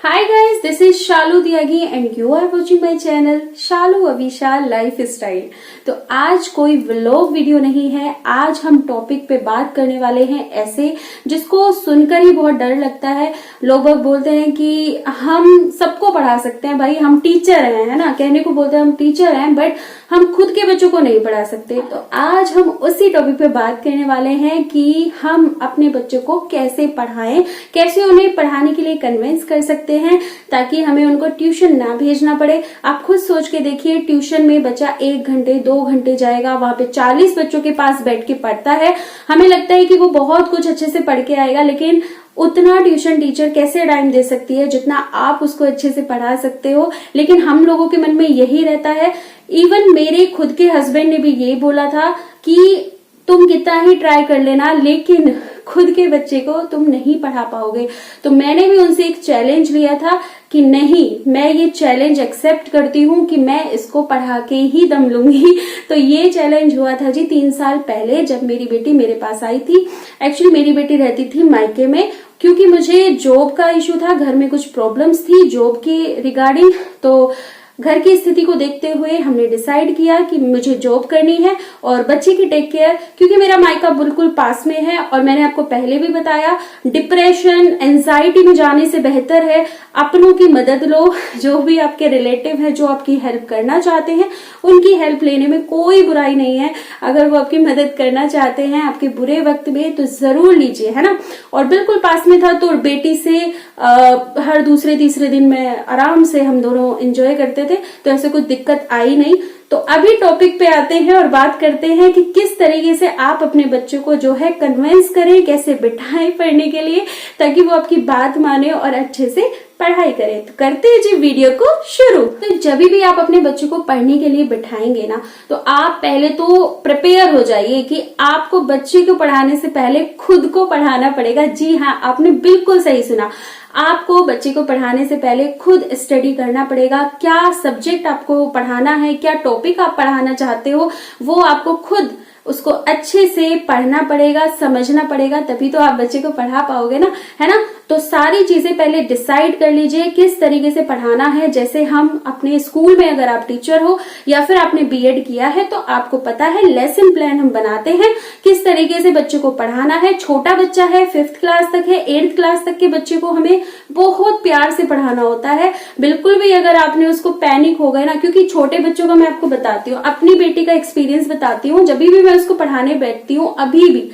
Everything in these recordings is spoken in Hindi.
Hi guys, this is Shalu Tyagi and you are watching my channel Shalu Avisha life style. तो आज कोई व्लॉग वीडियो नहीं है। आज हम टॉपिक पे बात करने वाले हैं ऐसे जिसको सुनकर ही बहुत डर लगता है। लोग बोलते हैं कि हम सबको पढ़ा सकते हैं, भाई हम टीचर हैं, है ना, कहने को बोलते हैं हम टीचर हैं, बट हम खुद के बच्चों को नहीं पढ़ा सकते। तो आज हम उसी टॉपिक पे बात करने वाले हैं कि हम अपने बच्चों को कैसे पढ़ाएं, कैसे उन्हें पढ़ाने के लिए कन्विंस कर सकते हैं ताकि हमें उनको ट्यूशन ना भेजना पड़े। आप खुद सोच के देखिए, ट्यूशन में बच्चा 1 घंटे 2 घंटे जाएगा, वहां पे 40 बच्चों के पास बैठ के पढ़ता है। हमें लगता है कि वो बहुत कुछ अच्छे से पढ़ के आएगा, लेकिन उतना ट्यूशन टीचर कैसे टाइम दे सकती है जितना आप उसको अच्छे से पढ़ा सकते हो। लेकिन हम लोगों के मन में यही रहता है। इवन मेरे खुद के हस्बैंड ने भी यही बोला था कि तुम कितना ही ट्राई कर लेना, लेकिन खुद के बच्चे को तुम नहीं पढ़ा पाओगे। तो मैंने भी उनसे एक चैलेंज लिया था कि नहीं, मैं ये चैलेंज एक्सेप्ट करती हूँ कि मैं इसको पढ़ा के ही दम लूंगी। तो ये चैलेंज हुआ था जी 3 साल पहले, जब मेरी बेटी मेरे पास आई थी। एक्चुअली मेरी बेटी रहती थी मायके में, क्योंकि मुझे जॉब का इशू था, घर में कुछ प्रॉब्लम्स थी जॉब के रिगार्डिंग। तो घर की स्थिति को देखते हुए हमने डिसाइड किया कि मुझे जॉब करनी है और बच्चे की टेक केयर, क्योंकि मेरा मायका बिल्कुल पास में है। और मैंने आपको पहले भी बताया, डिप्रेशन एंजाइटी में जाने से बेहतर है अपनों की मदद लो। जो भी आपके रिलेटिव है, जो आपकी हेल्प करना चाहते हैं, उनकी हेल्प लेने में कोई बुराई नहीं है। अगर वो आपकी मदद करना चाहते हैं आपके बुरे वक्त में, तो जरूर लीजिए, है ना। और बिल्कुल पास में था, तो बेटी से हर दूसरे तीसरे दिन में आराम से हम दोनों एंजॉय करते थे, तो ऐसे कोई दिक्कत आई नहीं। तो अभी टॉपिक पे आते हैं और बात करते हैं कि किस तरीके से आप अपने बच्चों को जो है कन्विंस करें, कैसे बिठाएं पढ़ने के लिए, ताकि वो आपकी बात माने और अच्छे से पढ़ाई करें। तो करते हैं जी वीडियो को शुरू। तो जब भी आप अपने बच्चों को पढ़ने के लिए बिठाएंगे ना, तो आप पहले तो प्रिपेयर हो जाइए कि आपको बच्चे को पढ़ाने से पहले खुद को पढ़ाना पड़ेगा। जी हाँ, आपने बिल्कुल सही सुना, आपको बच्चे को पढ़ाने से पहले खुद स्टडी करना पड़ेगा। क्या सब्जेक्ट आपको पढ़ाना है, क्या टॉपिक आप पढ़ाना चाहते हो, वो आपको खुद उसको अच्छे से पढ़ना पड़ेगा, समझना पड़ेगा, तभी तो आप बच्चे को पढ़ा पाओगे ना, है ना। तो सारी चीजें पहले डिसाइड कर लीजिए किस तरीके से पढ़ाना है। जैसे हम अपने स्कूल में, अगर आप टीचर हो या फिर आपने बीएड किया है, तो आपको पता है लेसन प्लान हम बनाते हैं किस तरीके से बच्चे को पढ़ाना है। छोटा बच्चा है, 5th क्लास तक है, 8th क्लास तक के बच्चे को हमें बहुत प्यार से पढ़ाना होता है। बिल्कुल भी अगर आपने उसको पैनिक हो गए ना, क्योंकि छोटे बच्चों का मैं आपको बताती हूँ, अपनी बेटी का एक्सपीरियंस बताती हूँ। जब भी मैं उसको पढ़ाने बैठती हूँ अभी भी,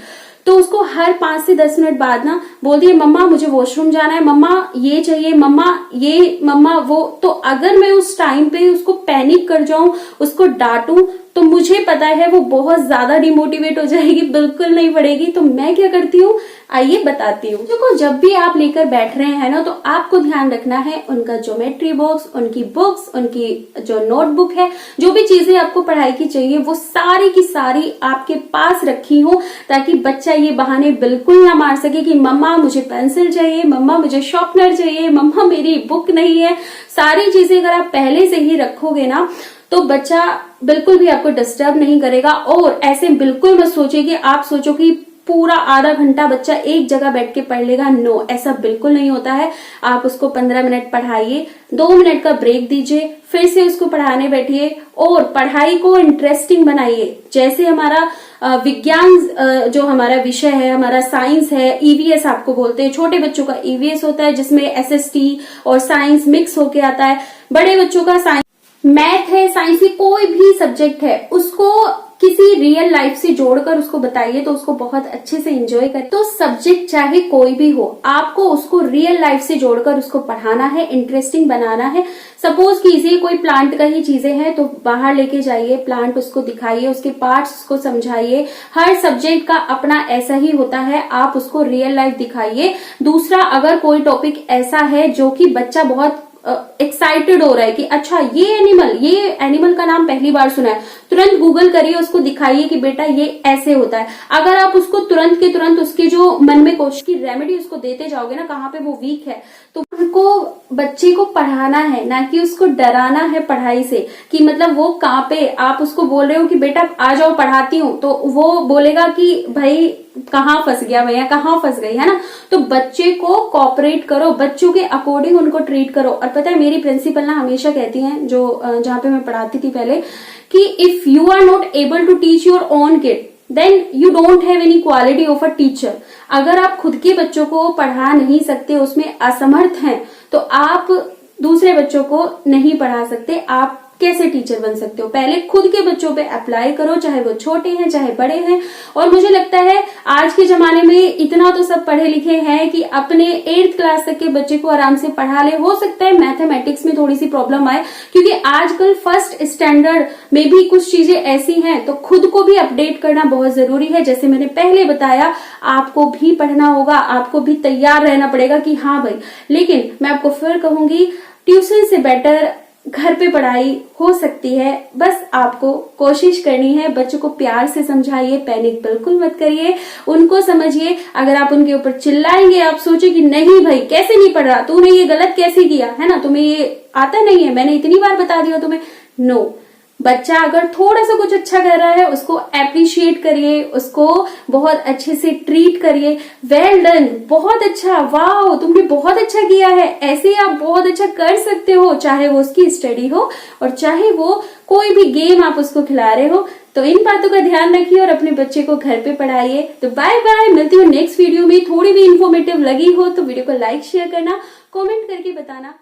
तो उसको हर 5 से 10 मिनट बाद ना बोलती है, मम्मा मुझे वॉशरूम जाना है, मम्मा ये चाहिए, मम्मा ये, मम्मा वो। तो अगर मैं उस टाइम पे उसको पैनिक कर जाऊं, उसको डांटूं, तो मुझे पता है वो बहुत ज्यादा डिमोटिवेट हो जाएगी, बिल्कुल नहीं पढ़ेगी। तो मैं क्या करती हूँ, आइए बताती हूँ। देखो, जब भी आप लेकर बैठ रहे हैं ना, तो आपको ध्यान रखना है उनका ज्योमेट्री बॉक्स, उनकी बुक्स, उनकी जो नोटबुक है, जो भी चीजें आपको पढ़ाई की चाहिए, वो सारी की सारी आपके पास रखी हो, ताकि बच्चा ये बहाने बिल्कुल ना मार सके कि मम्मा मुझे पेंसिल चाहिए, मम्मा मुझे शार्पनर चाहिए, मम्मा मेरी बुक नहीं है। सारी चीजें अगर आप पहले से ही रखोगे ना, तो बच्चा बिल्कुल भी आपको डिस्टर्ब नहीं करेगा। और ऐसे बिल्कुल मत सोचिए कि आप सोचो कि पूरा आधा घंटा बच्चा एक जगह बैठ के पढ़ लेगा। नो, ऐसा बिल्कुल नहीं होता है। आप उसको 15 मिनट पढ़ाइए, 2 मिनट का ब्रेक दीजिए, फिर से उसको पढ़ाने बैठिए और पढ़ाई को इंटरेस्टिंग बनाइए। जैसे हमारा विज्ञान जो हमारा विषय है, हमारा साइंस है, ईवीएस आपको बोलते हैं। छोटे बच्चों का ईवीएस होता है, जिसमें एसएसटी और साइंस मिक्स होके आता है। बड़े बच्चों का साइंस, मैथ है, साइंस की कोई भी सब्जेक्ट है, उसको किसी रियल लाइफ से जोड़कर उसको बताइए, तो उसको बहुत अच्छे से एंजॉय करे। तो सब्जेक्ट चाहे कोई भी हो, आपको उसको रियल लाइफ से जोड़कर उसको पढ़ाना है, इंटरेस्टिंग बनाना है। सपोज कीजिए कोई प्लांट का ही चीजें हैं, तो बाहर लेके जाइए, प्लांट उसको दिखाइए, उसके पार्ट्स उसको समझाइए। हर सब्जेक्ट का अपना ऐसा ही होता है, आप उसको रियल लाइफ दिखाइए। दूसरा, अगर कोई टॉपिक ऐसा है जो कि बच्चा बहुत एक्साइटेड हो रहा है कि अच्छा ये एनिमल का नाम पहली बार सुना है, तुरंत गूगल करिए, उसको दिखाइए कि बेटा ये ऐसे होता है। अगर आप उसको तुरंत के तुरंत उसके जो मन में कोशिश की रेमेडी उसको देते जाओगे ना, कहाँ पे वो वीक है, तो उनको बच्चे को पढ़ाना है, ना कि उसको डराना है पढ़ाई से। कि मतलब वो कहाँ पे आप उसको बोल रहे हो कि बेटा आ जाओ पढ़ाती हूँ, तो वो बोलेगा कि भाई कहाँ फंस गया भैया, कहाँ फंस गई, है ना। तो बच्चे को कोऑपरेट करो, बच्चों के अकॉर्डिंग उनको ट्रीट करो। और पता है मेरी प्रिंसिपल ना हमेशा कहती हैं, जो जहाँ पे मैं पढ़ाती थी पहले, कि if you are not able to teach your own kid then you don't have any quality of a teacher. अगर आप खुद के बच्चों को पढ़ा नहीं सकते, उसमें असमर्थ हैं, तो आप दूसरे बच्चों को नहीं पढ़ा सकते। आप कैसे टीचर बन सकते हो? पहले खुद के बच्चों पे अप्लाई करो, चाहे वो छोटे हैं चाहे बड़े हैं। और मुझे लगता है आज के जमाने में इतना तो सब पढ़े लिखे हैं कि अपने 8th क्लास तक के बच्चे को आराम से पढ़ा ले। हो सकता है मैथमेटिक्स में थोड़ी सी प्रॉब्लम आए, क्योंकि आजकल 1st स्टैंडर्ड में भी कुछ चीजें ऐसी हैं, तो खुद को भी अपडेट करना बहुत जरूरी है। जैसे मैंने पहले बताया, आपको भी पढ़ना होगा, आपको भी तैयार रहना पड़ेगा कि हाँ भाई। लेकिन मैं आपको फिर कहूंगी, ट्यूशन से बेटर घर पे पढ़ाई हो सकती है। बस आपको कोशिश करनी है। बच्चों को प्यार से समझाइए, पैनिक बिल्कुल मत करिए, उनको समझिए। अगर आप उनके ऊपर चिल्लाएंगे, आप सोचे कि नहीं भाई कैसे नहीं पढ़ रहा, तूने ये गलत कैसे किया, है ना, तुम्हें ये आता नहीं है, मैंने इतनी बार बता दिया तुम्हें। नो, बच्चा अगर थोड़ा सा कुछ अच्छा कर रहा है, उसको एप्रिशिएट करिए, उसको बहुत अच्छे से ट्रीट करिए। वेल डन, बहुत अच्छा, वाह तुमने बहुत अच्छा किया है। ऐसे आप बहुत अच्छा कर सकते हो, चाहे वो उसकी स्टडी हो और चाहे वो कोई भी गेम आप उसको खिला रहे हो। तो इन बातों का ध्यान रखिए और अपने बच्चे को घर पे पढ़ाइए। तो बाय बाय, मिलती हूँ नेक्स्ट वीडियो में। थोड़ी भी इंफॉर्मेटिव लगी हो तो वीडियो को लाइक शेयर करना, कमेंट करके बताना।